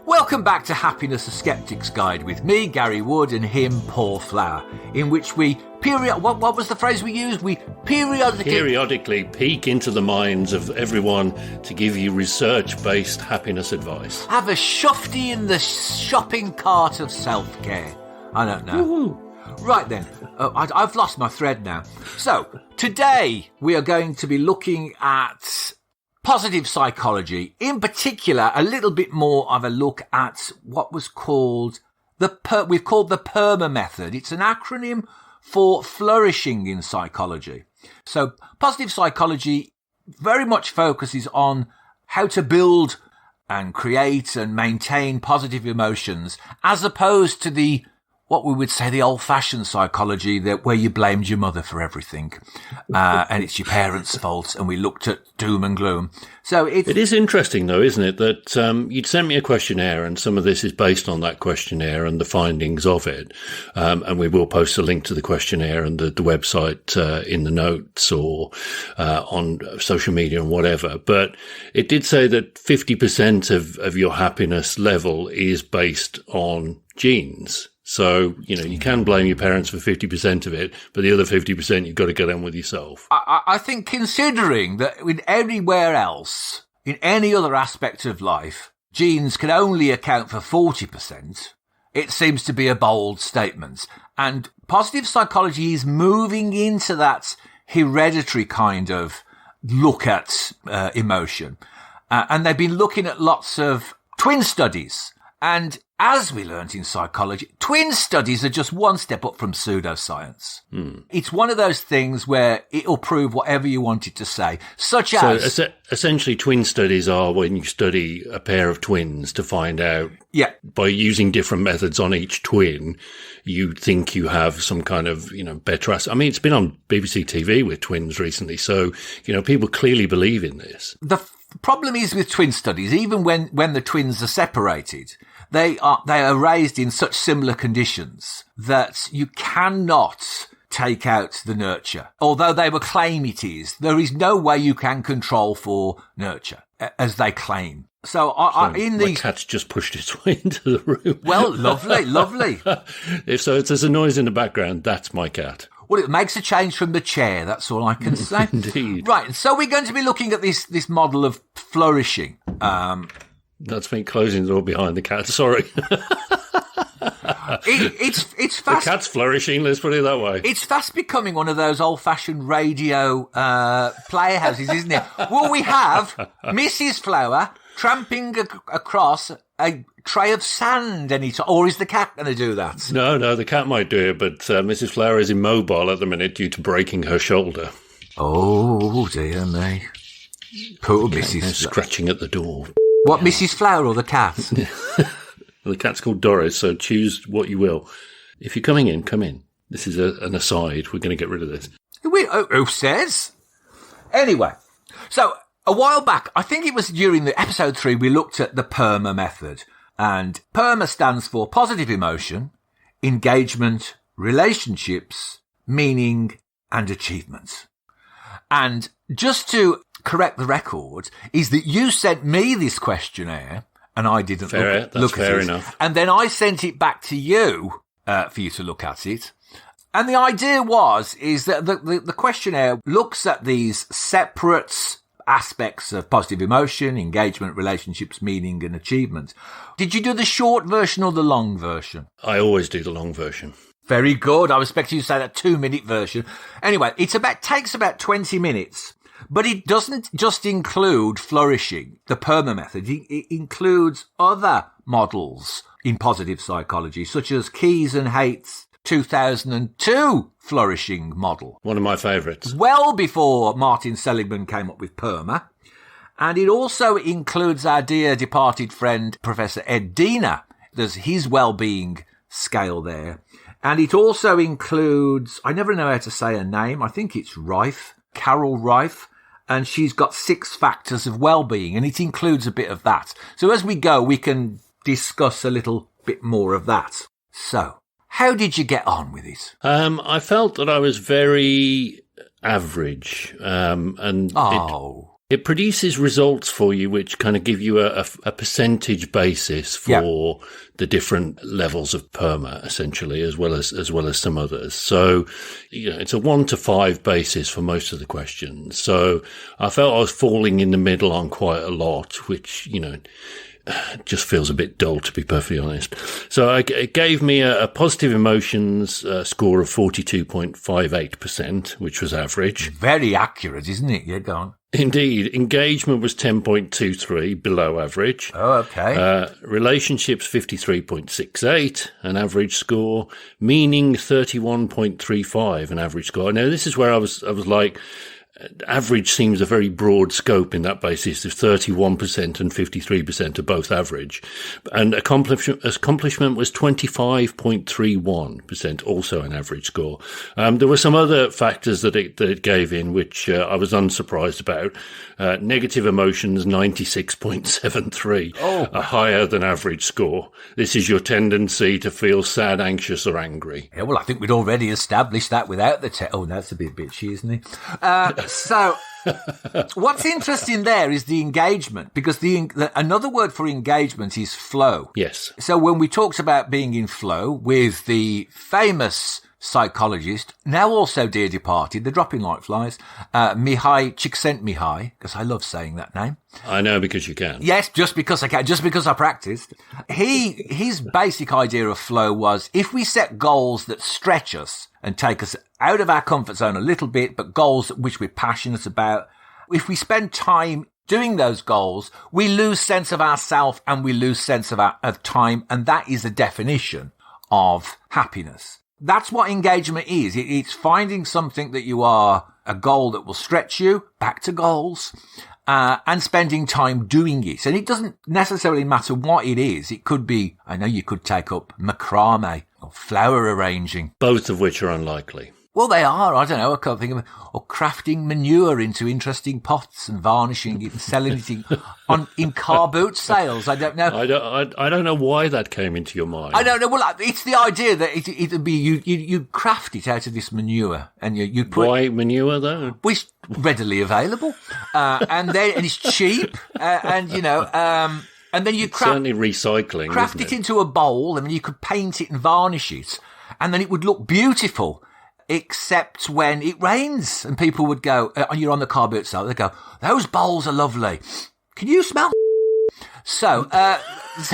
Welcome back to Happiness, a Sceptics Guide with me, Gary Wood, and him, Paul Flower, in which we what was the phrase we used? We periodically peek into the minds of everyone to give you research-based happiness advice. Have a shufty in the shopping cart of self-care. I don't know. Woo-hoo. Right then, I've lost my thread now. So, today we are going to be looking at positive psychology. In particular, a little bit more of a look at what was called we've called the PERMA method. It's an acronym for flourishing in psychology. So, positive psychology very much focuses on how to build and create and maintain positive emotions, as opposed to what we would say the old-fashioned psychology where you blamed your mother for everything, and it's your parents' fault, and we looked at doom and gloom. So it is interesting, though, isn't it, that you'd sent me a questionnaire, and some of this is based on that questionnaire and the findings of it. And we will post a link to the questionnaire and the website in the notes or on social media and whatever. But it did say that 50% of your happiness level is based on genes. So, you can blame your parents for 50% of it, but the other 50% you've got to get on with yourself. I think considering that in anywhere else, in any other aspect of life, genes can only account for 40%, it seems to be a bold statement. And positive psychology is moving into that hereditary kind of look at emotion. And they've been looking at lots of twin studies. And as we learnt in psychology, twin studies are just one step up from pseudoscience. It's one of those things where it'll prove whatever you want it to say, such as... So essentially twin studies are when you study a pair of twins to find out, by using different methods on each twin, you think you have some kind of, better... I mean, it's been on BBC TV with twins recently, so, people clearly believe in this. The problem is with twin studies, even when the twins are separated, they are raised in such similar conditions that you cannot take out the nurture. Although they will claim it is, there is no way you can control for nurture, as they claim. So my cat's just pushed its way into the room. Well, lovely. If there's a noise in the background, that's my cat. Well, it makes a change from the chair, that's all I can say. Indeed. Right, so we're going to be looking at this model of flourishing. That's me closing the door behind the cat, sorry. It's fast. The cat's flourishing, let's put it that way. It's fast becoming one of those old-fashioned radio playhouses, isn't it? Well, we have Mrs. Flower tramping across a tray of sand or is the cat going to do that? No, the cat might do it, but Mrs. Flower is immobile at the minute due to breaking her shoulder. Oh, dear me. Poor Mrs. Flower. Scratching at the door. What, Mrs. Flower or the cat? The cat's called Doris, so choose what you will. If you're coming in, come in. This is an aside. We're going to get rid of this. Who says? Anyway, so a while back, I think it was during the episode 3, we looked at the PERMA method. And PERMA stands for positive emotion, engagement, relationships, meaning, and achievement. And just to correct the record, is that you sent me this questionnaire and I didn't look at it. Fair enough. And then I sent it back to you for you to look at it. And the idea is that the questionnaire looks at these separate aspects of positive emotion, engagement, relationships, meaning, and achievement. Did you do the short version or the long version? I always do the long version. Very good. I was expecting you to say that 2-minute version. Anyway, takes about 20 minutes. But it doesn't just include flourishing, the PERMA method. It includes other models in positive psychology, such as Keyes and Haight's 2002 flourishing model. One of my favourites. Well before Martin Seligman came up with PERMA. And it also includes our dear departed friend, Professor Ed Diener. There's his well-being scale there. And it also includes, I never know how to say her name, I think it's Rife, Carol Rife, and she's got 6 factors of well-being, and it includes a bit of that. So as we go, we can discuss a little bit more of that. So, how did you get on with it? I felt that I was very average, and It produces results for you which kind of give you a percentage basis for the different levels of PERMA, essentially, as well as some others. So, it's a 1 to 5 basis for most of the questions. So I felt I was falling in the middle on quite a lot, which, just feels a bit dull, to be perfectly honest. So it gave me a positive emotions score of 42.58%, which was average. Very accurate, isn't it? Yeah, go on. Indeed. Engagement was 10.23, below average. Oh, okay. Relationships, 53.68, an average score. Meaning, 31.35, an average score. Now, this is where I was like, average seems a very broad scope in that basis. If 31% and 53% are both average. And accomplishment was 25.31%, also an average score. There were some other factors that it gave in, which I was unsurprised about. Negative emotions, 96.73, a higher than average score. This is your tendency to feel sad, anxious, or angry. Yeah, well, I think we'd already established that without the that's a bit bitchy, isn't it? So, what's interesting there is the engagement, because another word for engagement is flow. Yes. So when we talked about being in flow with the famous psychologist, now also dear departed, they're dropping like flies, Mihai Csikszentmihalyi, because I love saying that name. I know, because you can. Yes, just because I can, just because I practiced. His basic idea of flow was, if we set goals that stretch us and take us out of our comfort zone a little bit, but goals which we're passionate about, if we spend time doing those goals, we lose sense of ourself and we lose sense of time, and that is a definition of happiness. That's what engagement is. It's finding something that a goal that will stretch you, back to goals, and spending time doing it. And it doesn't necessarily matter what it is. It could be, I know you could take up macrame or flower arranging. Both of which are unlikely. Well, they are. I don't know. I can't think of it. Or crafting manure into interesting pots and varnishing it and selling it in car boot sales. I don't know. I don't know why that came into your mind. I don't know. Well, it's the idea that it'd be you craft it out of this manure, and you put. Why manure though? Which readily available, and it's cheap, and then you certainly recycling. Craft it into a bowl, and then you could paint it and varnish it, and then it would look beautiful. Except when it rains and people would go, you're on the car boot sale, they go, those bowls are lovely. Can you smell? So, that's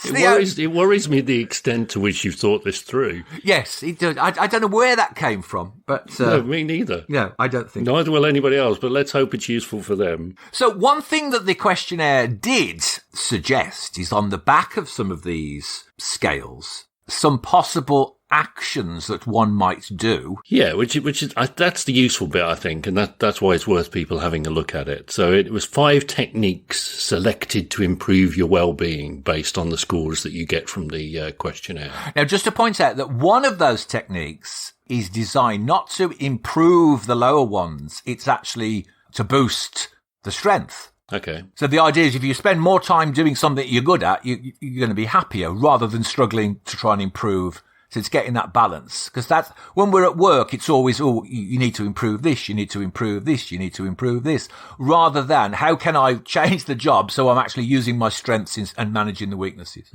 it worries me the extent to which you've thought this through. Yes, it does. I don't know where that came from, but no, me neither. No, I don't think. Neither will anybody else, but let's hope it's useful for them. So one thing that the questionnaire did suggest is, on the back of some of these scales, some possible actions that one might do. Yeah, which is that's the useful bit, I think, and that's why it's worth people having a look at it. So it was 5 techniques selected to improve your well-being based on the scores that you get from the questionnaire. Now, just to point out that one of those techniques is designed not to improve the lower ones, it's actually to boost the strength. Okay. So the idea is, if you spend more time doing something you're good at, you're going to be happier rather than struggling to try and improve. So it's getting that balance. Because that's, when we're at work, it's always, you need to improve this, you need to improve this, you need to improve this, rather than, how can I change the job so I'm actually using my strengths and managing the weaknesses?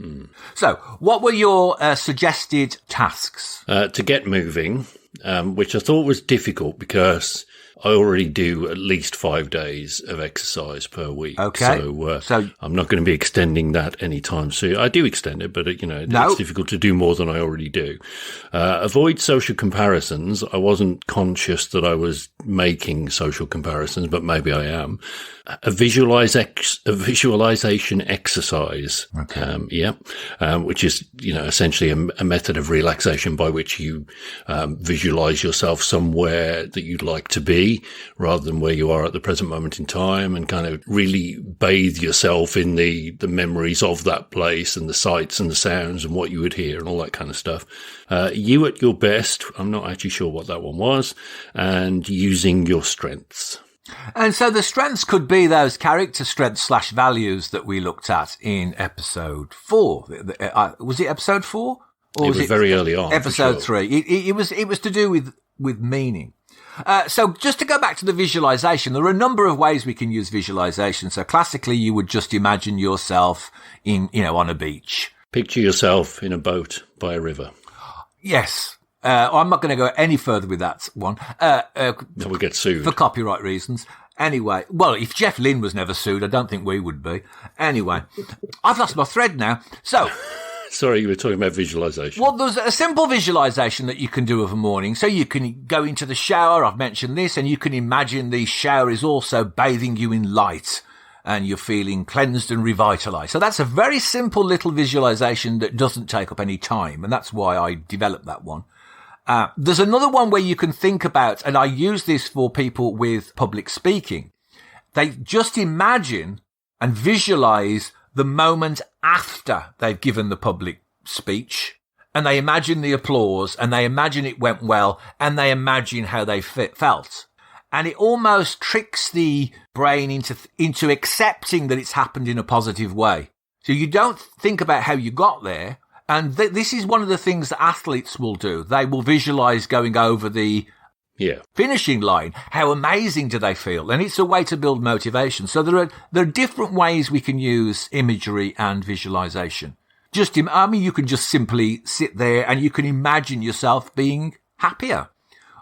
So what were your suggested tasks? To get moving, which I thought was difficult because I already do at least 5 days of exercise per week. Okay. So I'm not going to be extending that anytime soon. I do extend it, but it's difficult to do more than I already do. Avoid social comparisons. I wasn't conscious that I was making social comparisons, but maybe I am. A visualization exercise. Okay. Which is, essentially a method of relaxation by which you visualize yourself somewhere that you'd like to be, rather than where you are at the present moment in time, and kind of really bathe yourself in the memories of that place and the sights and the sounds and what you would hear and all that kind of stuff. You at your best. I'm not actually sure what that one was. And using your strengths. And so the strengths could be those character strengths / values that we looked at in episode 4. Was it episode 4? Or it was very early on. Episode 3. It was to do with meaning. So just to go back to the visualization, there are a number of ways we can use visualization. So classically, you would just imagine yourself on a beach. Picture yourself in a boat by a river. Yes. I'm not going to go any further with that one. We'll get sued. For copyright reasons. Anyway, well, if Jeff Lynne was never sued, I don't think we would be. Anyway, I've lost my thread now. So... Sorry, you were talking about visualization. Well, there's a simple visualization that you can do of a morning. So you can go into the shower, I've mentioned this, and you can imagine the shower is also bathing you in light and you're feeling cleansed and revitalized. So that's a very simple little visualization that doesn't take up any time, and that's why I developed that one. There's another one where you can think about, and I use this for people with public speaking. They just imagine and visualize the moment after they've given the public speech, and they imagine the applause, and they imagine it went well, and they imagine how they felt. And it almost tricks the brain into accepting that it's happened in a positive way. So you don't think about how you got there, and this is one of the things that athletes will do. They will visualize going over the finishing line. How amazing do they feel? And it's a way to build motivation. So there are different ways we can use imagery and visualization. You can just simply sit there and you can imagine yourself being happier,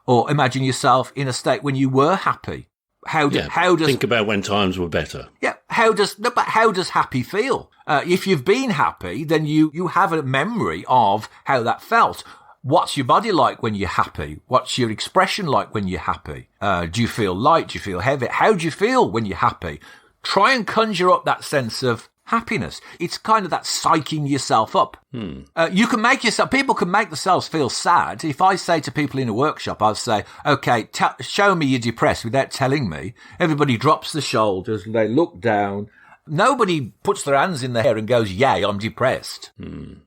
or imagine yourself in a state when you were happy. How does think about when times were better? Yeah. How does happy feel? If you've been happy, then you have a memory of how that felt. What's your body like when you're happy? What's your expression like when you're happy? Do you feel light? Do you feel heavy? How do you feel when you're happy? Try and conjure up that sense of happiness. It's kind of that psyching yourself up. People can make themselves feel sad. If I say to people in a workshop, I'll say, okay, show me you're depressed without telling me. Everybody drops the shoulders and they look down. Nobody puts their hands in their hair and goes, yay, I'm depressed.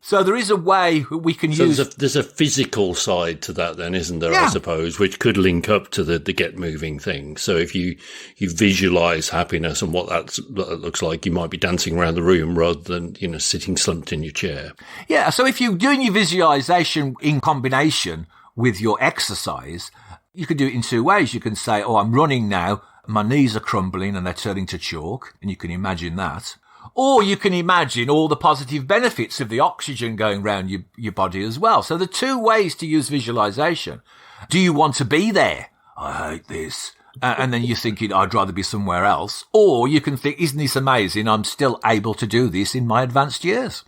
So there is a way we can use... There's a physical side to that then, isn't there, I suppose, which could link up to the get moving thing. So if you visualize happiness and what that looks like, you might be dancing around the room rather than, sitting slumped in your chair. Yeah, so if you're doing your visualization in combination with your exercise, you could do it in two ways. You can say, I'm running now. My knees are crumbling and they're turning to chalk, and you can imagine that. Or you can imagine all the positive benefits of the oxygen going around your body as well. So the two ways to use visualization. Do you want to be there? I hate this. And then you're thinking, I'd rather be somewhere else. Or you can think, isn't this amazing? I'm still able to do this in my advanced years.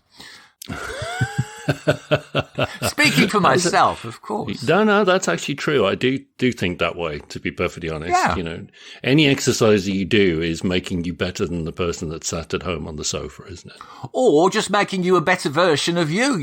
Speaking for myself, of course. No, that's actually true. I do think that way, to be perfectly honest. Yeah. Any exercise that you do is making you better than the person that sat at home on the sofa, isn't it? Or just making you a better version of you,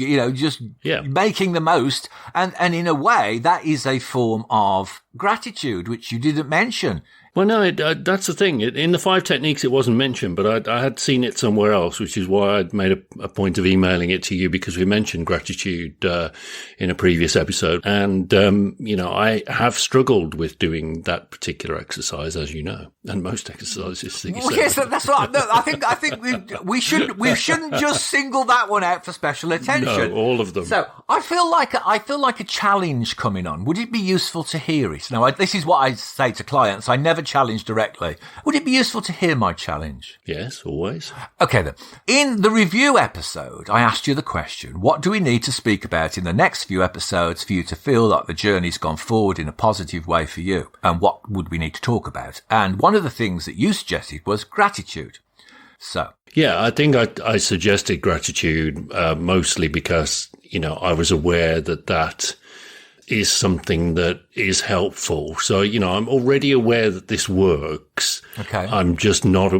making the most. And in a way, that is a form of gratitude, which you didn't mention. Well, no, that's the thing. In the 5 techniques, it wasn't mentioned, but I had seen it somewhere else, which is why I'd made a point of emailing it to you, because we mentioned gratitude in a previous episode. And, I have struggled with doing that particular exercise, as you know, and most exercises. Yes, that's right. No, I think we shouldn't just single that one out for special attention. No, all of them. So I feel like a challenge coming on. Would it be useful to hear it? Now, this is what I say to clients. I never challenge directly. Would it be useful to hear my challenge? Yes, always. Okay then. In the review episode, I asked you the question, what do we need to speak about in the next few episodes for you to feel like the journey's gone forward in a positive way for you? And what would we need to talk about? And one of the things that you suggested was gratitude. So. Yeah, I think I suggested gratitude mostly because, I was aware that is something that is helpful. So, I'm already aware that this works. Okay. I'm just not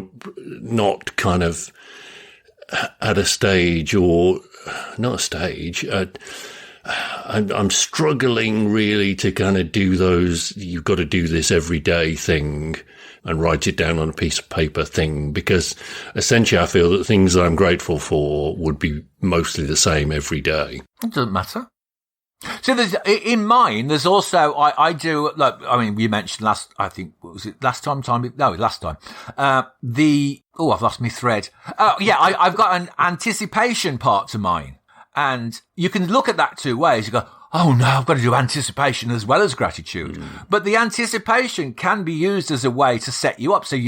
kind of at a stage, or not a stage. I'm struggling really to kind of do those, you've got to do this every day thing and write it down on a piece of paper thing, because essentially I feel that things that I'm grateful for would be mostly the same every day. It doesn't matter. So in mine, there's also, I do, look, we mentioned last time? I've lost my thread. I've got an anticipation part to mine. And you can look at that two ways. You go, oh no, I've got to do anticipation as well as gratitude. But the anticipation can be used as a way to set you up. So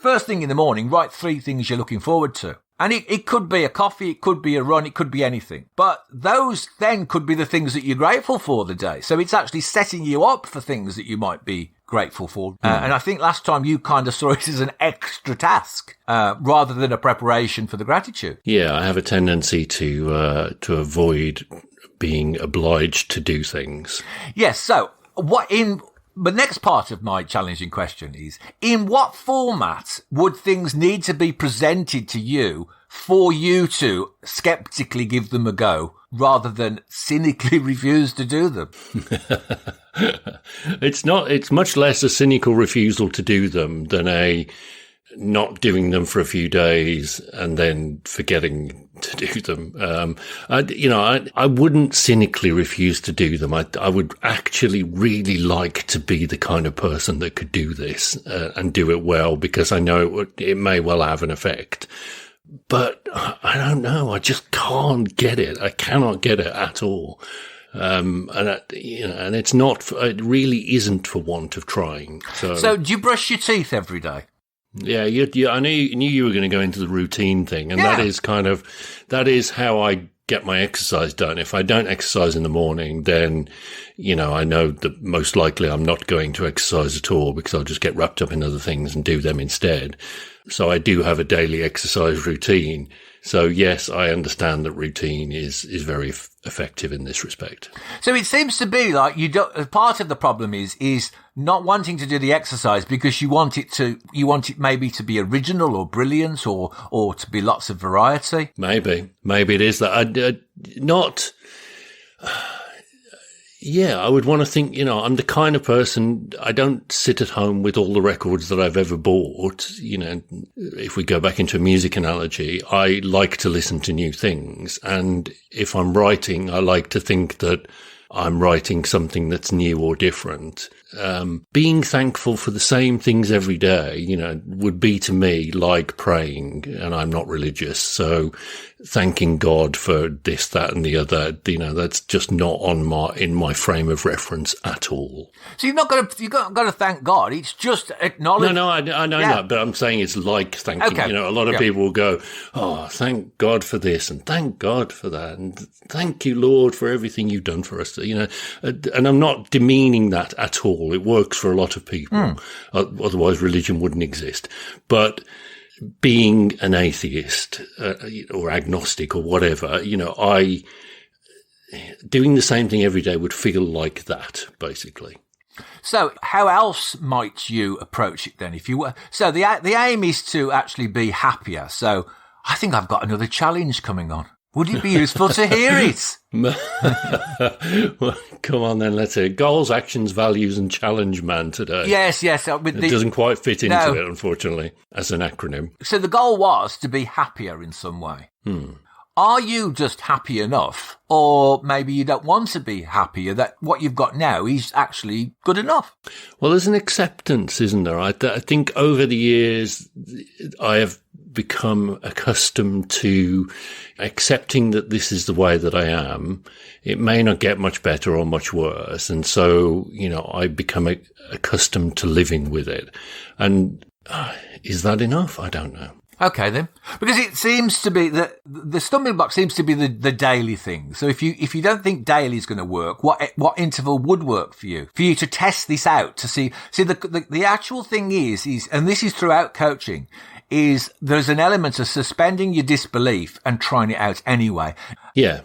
first thing in the morning, write 3 things you're looking forward to. And it could be a coffee, it could be a run, it could be anything. But those then could be the things that you're grateful for the day. So it's actually setting you up for things that you might be grateful for. And I think last time you kind of saw it as an extra task rather than a preparation for the gratitude. Yeah, I have a tendency to avoid being obliged to do things. Yes. So the next part of my challenging question is, in what format would things need to be presented to you for you to skeptically give them a go rather than cynically refuse to do them? It's much less a cynical refusal to do them than a not doing them for a few days and then forgetting to do them. I wouldn't cynically refuse to do them. I would actually really like to be the kind of person that could do this and do it well, because I know it may well have an effect. But I don't know. I just can't get it. I cannot get it at all. And it's not. It really isn't for want of trying. So do you brush your teeth every day? Yeah, I knew you were going to go into the routine thing, and that is how I get my exercise done. If I don't exercise in the morning, then, I know that most likely I'm not going to exercise at all, because I'll just get wrapped up in other things and do them instead. So I do have a daily exercise routine. So yes, I understand that routine is very effective in this respect. So it seems to be like part of the problem is not wanting to do the exercise because you want it maybe to be original or brilliant or to be lots of variety. Maybe it is that. Yeah, I would want to think, I'm the kind of person, I don't sit at home with all the records that I've ever bought. If we go back into a music analogy, I like to listen to new things. And if I'm writing, I like to think that I'm writing something that's new or different. Being thankful for the same things every day, would be to me like praying, and I'm not religious. So thanking God for this, that, and the other, that's just not in my frame of reference at all. So you've got to thank God. It's just acknowledge. No, I know that, but I'm saying it's like thanking. Okay. A lot of people will go, oh, thank God for this, and thank God for that, and thank you, Lord, for everything you've done for us. And I'm not demeaning that at all. It works for a lot of people. Otherwise, religion wouldn't exist. But being an atheist or agnostic or whatever, doing the same thing every day would feel like that, basically. So how else might you approach it then? If you were, so the aim is to actually be happier. So I think I've got another challenge coming on. Would it be useful to hear it? Well, come on then, let's hear it. Goals, actions, values, and challenge man today. Yes. It doesn't quite fit into it, unfortunately, as an acronym. So the goal was to be happier in some way. Are you just happy enough? Or maybe you don't want to be happier, that what you've got now is actually good enough? Well, there's an acceptance, isn't there? I think over the years, I have become accustomed to accepting that this is the way that I am. It may not get much better or much worse. And so, I become accustomed to living with it. And is that enough? I don't know. Okay, then. Because it seems to be that the stumbling block seems to be the daily thing. So if you don't think daily is going to work, what interval would work for you to test this out, to see the actual thing is, and this is throughout coaching, is there's an element of suspending your disbelief and trying it out anyway. Yeah.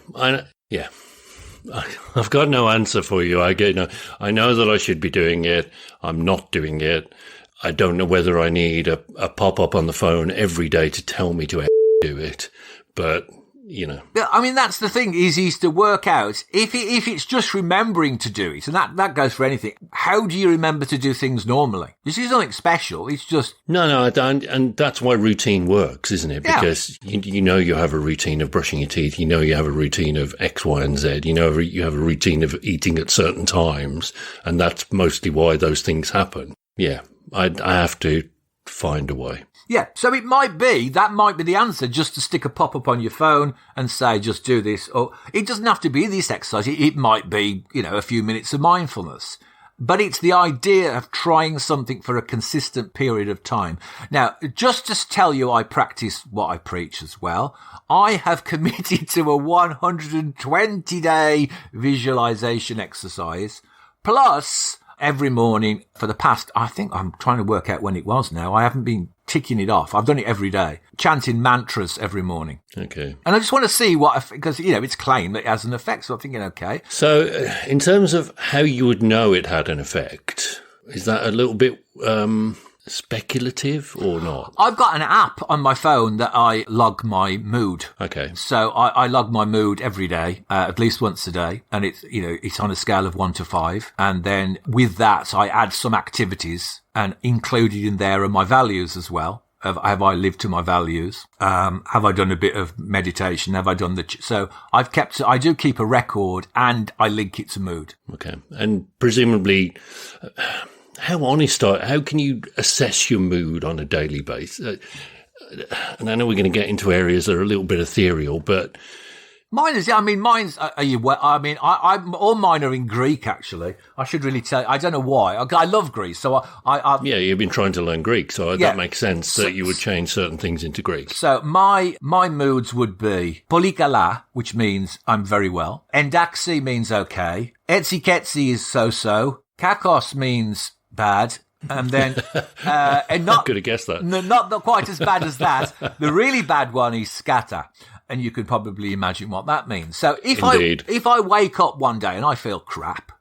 I've got no answer for you. I know that I should be doing it. I'm not doing it. I don't know whether I need a pop-up on the phone every day to tell me to do it, but, I mean, that's the thing, is to work out, if it's just remembering to do it, and that goes for anything, how do you remember to do things normally? This is nothing special, it's just... No, and that's why routine works, isn't it? Because you have a routine of brushing your teeth, you have a routine of X, Y, and Z, you have a routine of eating at certain times, and that's mostly why those things happen. Yeah. I have to find a way. Yeah, so that might be the answer, just to stick a pop-up on your phone and say, just do this. Or it doesn't have to be this exercise. It might be, a few minutes of mindfulness. But it's the idea of trying something for a consistent period of time. Now, just to tell you, I practice what I preach as well. I have committed to a 120-day visualization exercise. Plus, every morning for the past, I think I'm trying to work out when it was now. I haven't been ticking it off. I've done it every day, chanting mantras every morning. Okay. And I just want to see because, it's claimed that it has an effect. So I'm thinking, okay. So in terms of how you would know it had an effect, is that a little bit speculative or not? I've got an app on my phone that I log my mood. Okay. So I log my mood every day, at least once a day. And it's on a scale of 1 to 5. And then with that, I add some activities, and included in there are my values as well. Have I lived to my values? Have I done a bit of meditation? Have I done so I do keep a record, and I link it to mood. Okay. And presumably, how can you assess your mood on a daily basis? And I know we're going to get into areas that are a little bit ethereal, but mine's, I'm all mine are in Greek, actually. I should really tell you. I don't know why. I love Greece. So yeah, you've been trying to learn Greek. So that makes sense that you would change certain things into Greek. So my moods would be polikala, which means I'm very well. Endaksi means okay. Etsiketsi is so-so. Kakos means bad. And then, and not, I could have guessed that. Not quite as bad as that. The really bad one is scatter. And you could probably imagine what that means. So if I wake up one day and I feel crap,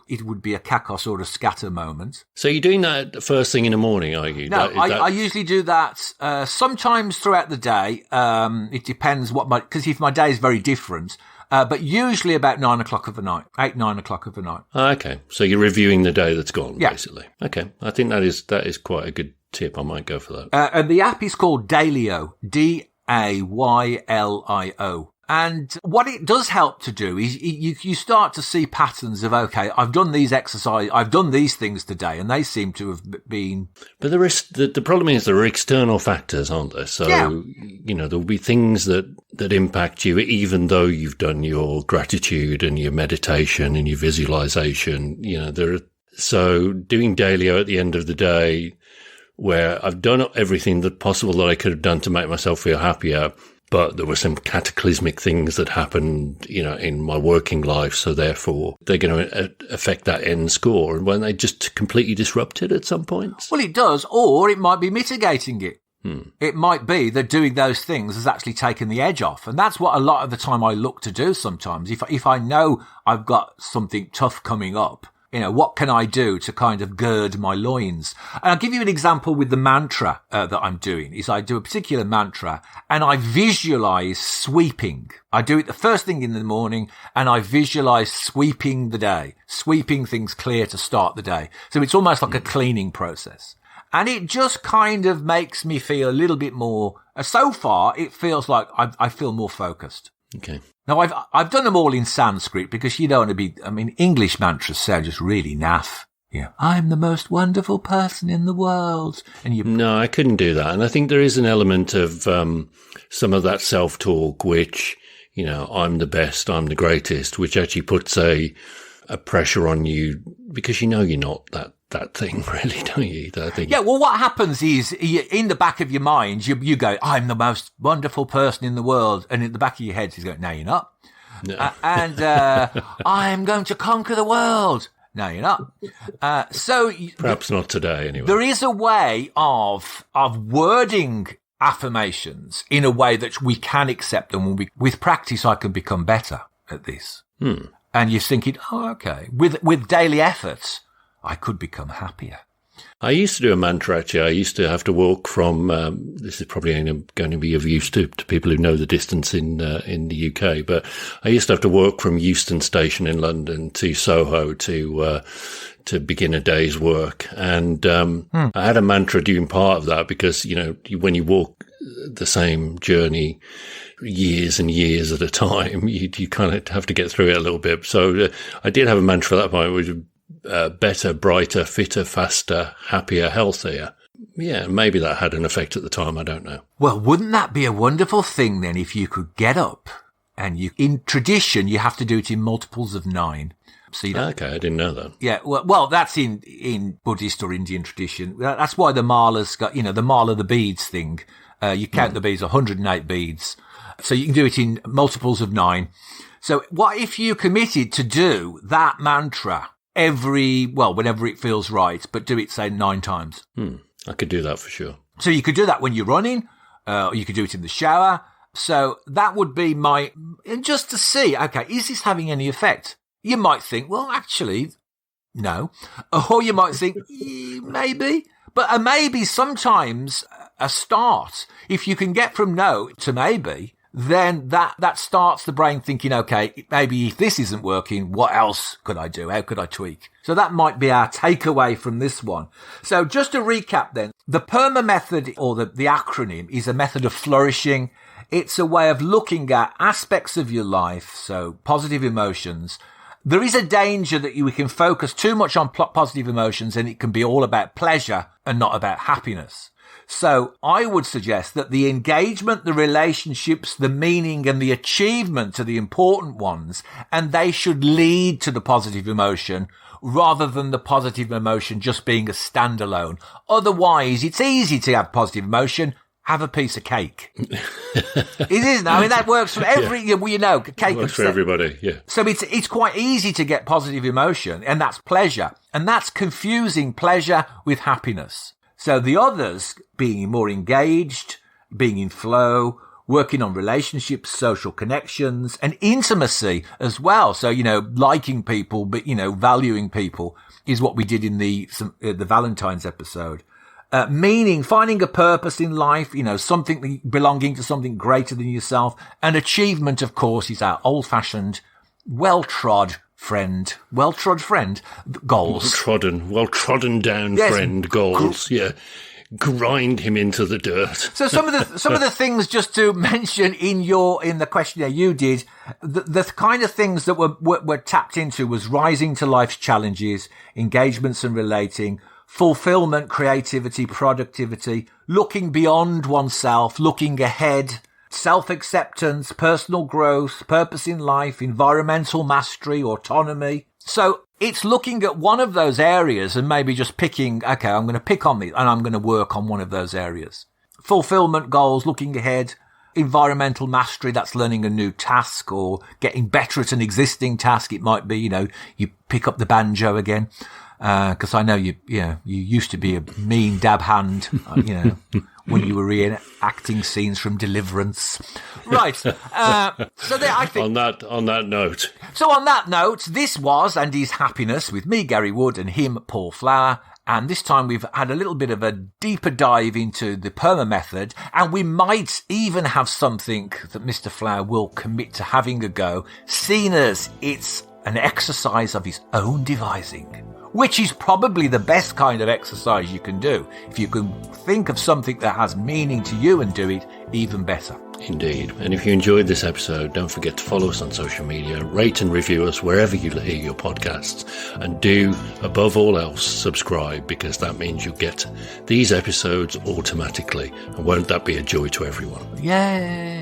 it would be a kakos or a scatter moment. So you're doing that the first thing in the morning, are you? No, I usually do that sometimes throughout the day. It depends because if my day is very different. But usually about 9 o'clock of the night, 8, 9 o'clock of the night. Okay. So you're reviewing the day that's gone, basically. Okay. I think that is quite a good tip. I might go for that. And the app is called Dailyo, Daylio. And what it does help to do is you start to see patterns of, okay, I've done these exercises, I've done these things today, and they seem to have been. But the problem is there are external factors, aren't there? So, there'll be things that impact you, even though you've done your gratitude and your meditation and your visualization. So doing Dailyo at the end of the day, where I've done everything that possible that I could have done to make myself feel happier, but there were some cataclysmic things that happened, in my working life. So therefore, they're going to affect that end score. And when they just completely disrupt it at some point? Well, it does, or it might be mitigating it. It might be that doing those things has actually taken the edge off. And that's what a lot of the time I look to do sometimes. If I know I've got something tough coming up, what can I do to kind of gird my loins? And I'll give you an example with the mantra that I'm doing. Is I do a particular mantra and I visualize sweeping. I do it the first thing in the morning and I visualize sweeping the day, sweeping things clear to start the day. So it's almost like a cleaning process. And it just kind of makes me feel a little bit more, so far it feels like I feel more focused. Okay. Now, I've done them all in Sanskrit because you don't want to be, English mantras sound just really naff. I'm the most wonderful person in the world. No, I couldn't do that. And I think there is an element of some of that self-talk, which, I'm the best, I'm the greatest, which actually puts a pressure on you because you're not that thing, really, don't you? I think. Yeah, well, what happens is, in the back of your mind, you go, I'm the most wonderful person in the world. And in the back of your head, you go, no, you're not. No. I'm going to conquer the world. No, you're not. Perhaps not today, anyway. There is a way of wording affirmations in a way that we can accept them. With practice, I can become better at this. And you're thinking, okay, with daily efforts, I could become happier. I used to do a mantra, actually. I used to have to walk from, this is probably going to be of use to people who know the distance in the UK, but I used to have to walk from Euston Station in London to Soho to begin a day's work. And I had a mantra during part of that because, when you walk the same journey years and years at a time, you kind of have to get through it a little bit. So I did have a mantra at that point, which was better, brighter, fitter, faster, happier, healthier, Yeah, maybe that had an effect at the time. I don't know. Well, wouldn't that be a wonderful thing then if you could get up and in tradition, you have to do it in multiples of 9. So okay, I didn't know that. Yeah, well, that's in Buddhist or Indian tradition. That's why the mala's got, the mala the beads thing. You count the beads, 108 beads. So you can do it in multiples of 9. So what if you committed to do that mantra whenever it feels right, but do it, say, 9 times? I could do that for sure. So you could do that when you're running, or you could do it in the shower. So that would be just to see, okay, is this having any effect? You might think, well, actually, no. Or you might think, maybe. But a maybe sometimes a start. If you can get from no to maybe, then that starts the brain thinking, okay, maybe if this isn't working, what else could I do? How could I tweak? So that might be our takeaway from this one. So just to recap then, the PERMA method, or the acronym, is a method of flourishing. It's a way of looking at aspects of your life, so positive emotions. There is a danger that we can focus too much on positive emotions and it can be all about pleasure and not about happiness. So I would suggest that the engagement, the relationships, the meaning and the achievement are the important ones, and they should lead to the positive emotion rather than the positive emotion just being a standalone. Otherwise, it's easy to have positive emotion. Have a piece of cake. It isn't. I mean, that works for cake works for everybody. Yeah. So it's quite easy to get positive emotion, and that's pleasure. And that's confusing pleasure with happiness. So the others, being more engaged, being in flow, working on relationships, social connections, and intimacy as well. So, liking people, but, valuing people is what we did in the Valentine's episode. Meaning, finding a purpose in life, something belonging to something greater than yourself. And achievement, of course, is our old-fashioned, well-trod friend, goals. Well-trodden down friend, goals. Yeah. Grind him into the dirt. So some of the things, just to mention in the questionnaire you did, the kind of things that were tapped into was rising to life's challenges, engagements and relating, fulfillment, creativity, productivity, looking beyond oneself, looking ahead, self-acceptance, personal growth, purpose in life, environmental mastery, autonomy. So it's looking at one of those areas and maybe just picking, okay, I'm going to pick on these and I'm going to work on one of those areas. Fulfillment goals, looking ahead, environmental mastery, that's learning a new task or getting better at an existing task. It might be, you pick up the banjo again. Cause I know you used to be a mean dab hand, when you were reenacting scenes from Deliverance. Right. I think. On that note. So on that note, this was and is Happiness with me, Gary Wood, and him, Paul Flower. And this time we've had a little bit of a deeper dive into the PERMA method, and we might even have something that Mr. Flower will commit to having a go, seeing as it's an exercise of his own devising, which is probably the best kind of exercise you can do. If you can think of something that has meaning to you and do it, even better. Indeed. And if you enjoyed this episode, don't forget to follow us on social media, rate and review us wherever you hear your podcasts, and do, above all else, subscribe, because that means you get these episodes automatically. And won't that be a joy to everyone? Yay!